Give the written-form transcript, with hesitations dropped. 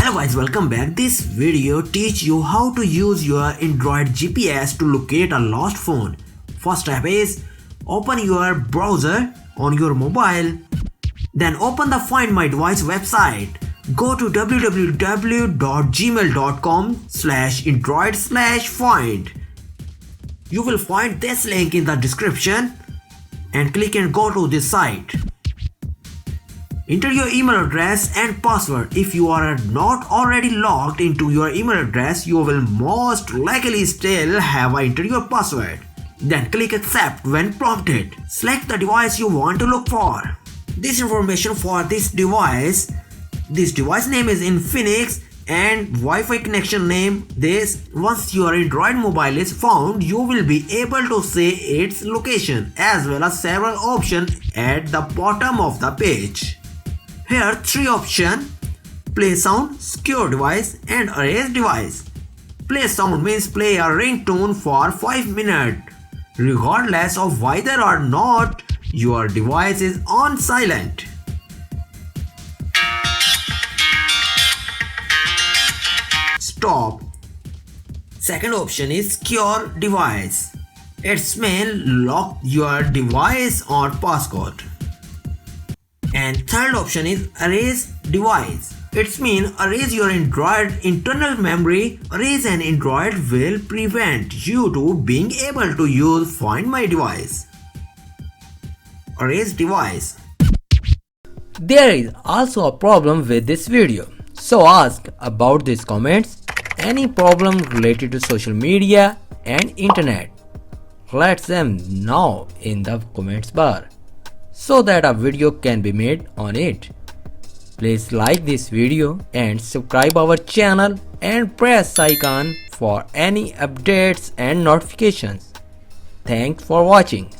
Hello guys, welcome back. This video teach you how to use your Android GPS to locate a lost phone. First step is open your browser on your mobile. Then open the Find My Device website. Go to www.gmail.com/android/find. You will find this link in the description and click and go to this site. Enter your email address and password. If you are not already logged into your email address, you will most likely still have entered your password. Then click accept when prompted. Select the device you want to look for. This information for this device name is Infinix and Wi-Fi connection name this. Once your Android mobile is found, you will be able to see its location as well as several options at the bottom of the page. Here 3 options: play sound, secure device and erase device. Play sound means play a ringtone for 5 minutes regardless of whether or not your device is on silent. Stop. Second option is secure device. It means lock your device or passcode. And third option is erase device. It means erase your Android internal memory. Erase an Android will prevent you to being able to use Find My Device. Erase device. There is also a problem with this video, so ask about these comments. Any problem related to social media and internet, let them know in the comments bar so that a video can be made on it. Please like this video and subscribe our channel and press icon for any updates and notifications. Thanks for watching.